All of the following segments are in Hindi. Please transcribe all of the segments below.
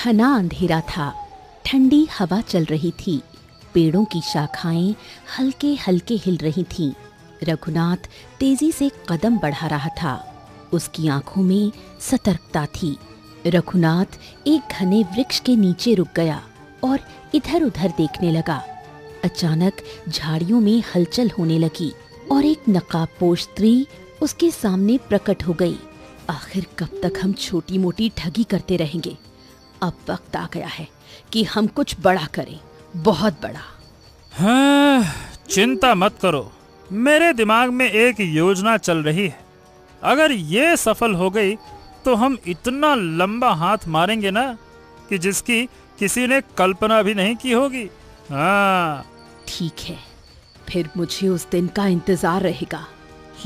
घना अंधेरा था। ठंडी हवा चल रही थी। पेड़ों की शाखाएं हल्के हल्के हिल रही थीं। रघुनाथ तेजी से कदम बढ़ा रहा था। उसकी आंखों में सतर्कता थी। रघुनाथ एक घने वृक्ष के नीचे रुक गया और इधर-उधर देखने लगा। अचानक झाड़ियों में हलचल होने लगी और एक नकाबपोश स्त्री उसके सामने प्रकट हो गई। आखिर कब तक हम छोटी मोटी ठगी करते रहेंगे? अब वक्त आ गया है कि हम कुछ बड़ा करें, बहुत बड़ा। हाँ, चिंता मत करो, मेरे दिमाग में एक योजना चल रही है। अगर ये सफल हो गई तो हम इतना लंबा हाथ मारेंगे ना कि जिसकी किसी ने कल्पना भी नहीं की होगी। हाँ ठीक है, फिर मुझे उस दिन का इंतजार रहेगा,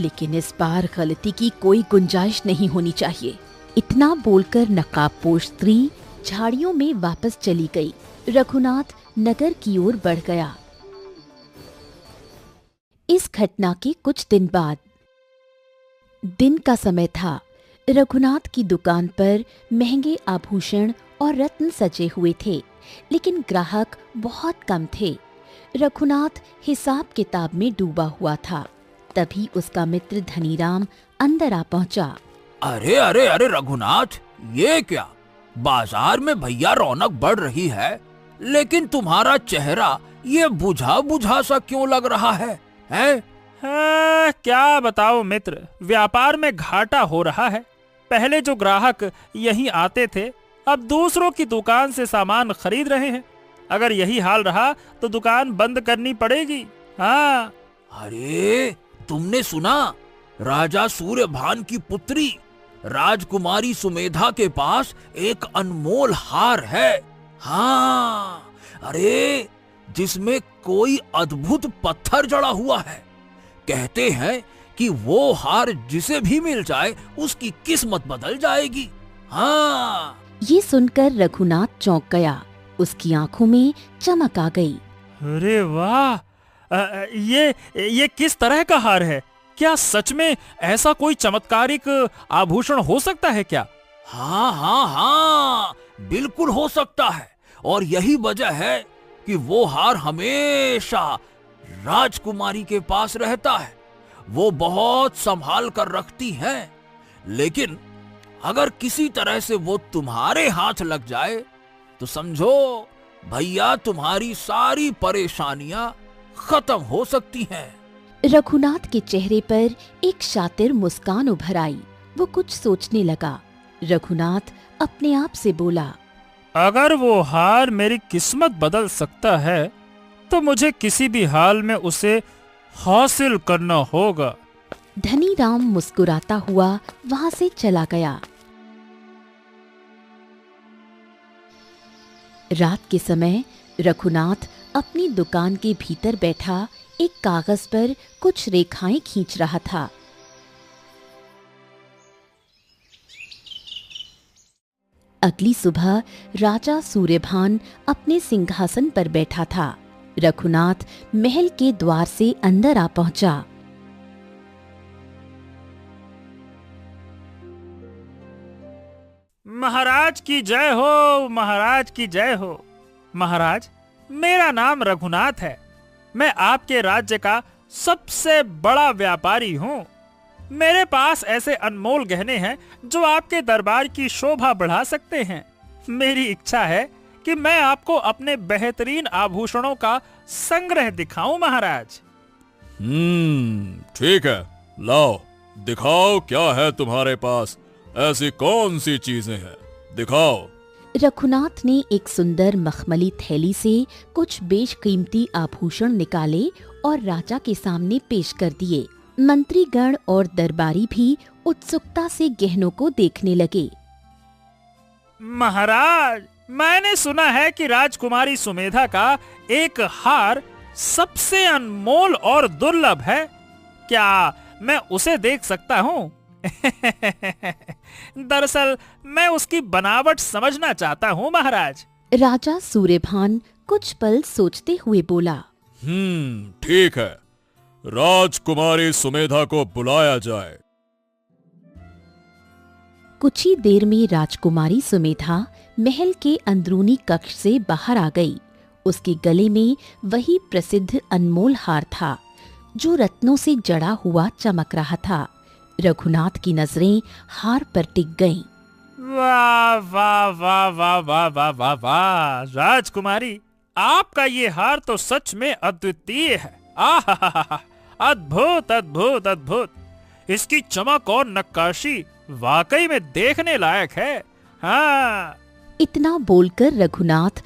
लेकिन इस बार गलती की कोई गुंजाइश नहीं होनी चाहिए। इतना बोलकर नकाबपोश स्त्री झाड़ियों में वापस चली गई। रघुनाथ नगर की ओर बढ़ गया। इस घटना के कुछ दिन बाद, दिन का समय था। रघुनाथ की दुकान पर महंगे आभूषण और रत्न सजे हुए थे, लेकिन ग्राहक बहुत कम थे। रघुनाथ हिसाब किताब में डूबा हुआ था। तभी उसका मित्र धनीराम अंदर आ पहुंचा। अरे अरे अरे रघुनाथ, ये क्या? बाजार में भैया रौनक बढ़ रही है, लेकिन तुम्हारा चेहरा ये बुझा बुझा सा क्यों लग रहा है? हाँ, क्या बताओ मित्र, व्यापार में घाटा हो रहा है। पहले जो ग्राहक यहीं आते थे, अब दूसरों की दुकान से सामान खरीद रहे हैं। अगर यही हाल रहा तो दुकान बंद करनी पड़ेगी। हाँ। अरे, तुमने सुना? राजा सूर्यभान की पुत्री राजकुमारी सुमेधा के पास एक अनमोल हार है। हाँ, अरे, जिसमें कोई अद्भुत पत्थर जड़ा हुआ है। कहते हैं कि वो हार जिसे भी मिल जाए उसकी किस्मत बदल जाएगी। हाँ। ये सुनकर रघुनाथ चौंक गया। उसकी आंखों में चमक आ गई। अरे वाह, ये किस तरह का हार है? क्या सच में ऐसा कोई चमत्कारिक आभूषण हो सकता है क्या? हाँ हाँ हाँ, बिल्कुल हो सकता है। और यही वजह है कि वो हार हमेशा राजकुमारी के पास रहता है। वो बहुत संभाल कर रखती हैं। लेकिन अगर किसी तरह से वो तुम्हारे हाथ लग जाए तो समझो भैया, तुम्हारी सारी परेशानियां खत्म हो सकती हैं। रघुनाथ के चेहरे पर एक शातिर मुस्कान उभर आई। वो कुछ सोचने लगा। रघुनाथ अपने आप से बोला, अगर वो हार मेरी किस्मत बदल सकता है तो मुझे किसी भी हाल में उसे हासिल करना होगा। धनीराम मुस्कुराता हुआ वहां से चला गया। रात के समय रघुनाथ अपनी दुकान के भीतर बैठा एक कागज पर कुछ रेखाएं खींच रहा था। अगली सुबह राजा सूर्यभान अपने सिंहासन पर बैठा था। रघुनाथ महल के द्वार से अंदर आ पहुंचा। महाराज की जय हो, महाराज की जय हो। महाराज, मेरा नाम रघुनाथ है। मैं आपके राज्य का सबसे बड़ा व्यापारी हूँ। मेरे पास ऐसे अनमोल गहने हैं जो आपके दरबार की शोभा बढ़ा सकते हैं। मेरी इच्छा है कि मैं आपको अपने बेहतरीन आभूषणों का संग्रह दिखाऊं महाराज। ठीक है, लाओ दिखाओ, क्या है तुम्हारे पास? ऐसी कौन सी चीजें हैं, दिखाओ। रघुनाथ ने एक सुंदर मखमली थैली से कुछ बेशकीमती आभूषण निकाले और राजा के सामने पेश कर दिए। मंत्रीगण और दरबारी भी उत्सुकता से गहनों को देखने लगे। महाराज, मैंने सुना है कि राजकुमारी सुमेधा का एक हार सबसे अनमोल और दुर्लभ है। क्या मैं उसे देख सकता हूँ? दरअसल मैं उसकी बनावट समझना चाहता हूँ महाराज। राजा सूर्यभान कुछ पल सोचते हुए बोला, ठीक है, राजकुमारी सुमेधा को बुलाया जाए। कुछ ही देर में राजकुमारी सुमेधा महल के अंदरूनी कक्ष से बाहर आ गई। उसके गले में वही प्रसिद्ध अनमोल हार था जो रत्नों से जड़ा हुआ चमक रहा था। रघुनाथ की नजरें हार पर टिक गईं। वाह वाह वाह वाह वाह वाह वाह वाह, राजकुमारी, आपका ये हार तो सच में अद्वितीय है। आहा, अद्भुत अद्भुत अद्भुत। इसकी चमक और नक्काशी वाकई में देखने लायक है। हाँ। इतना बोलकर रघुनाथ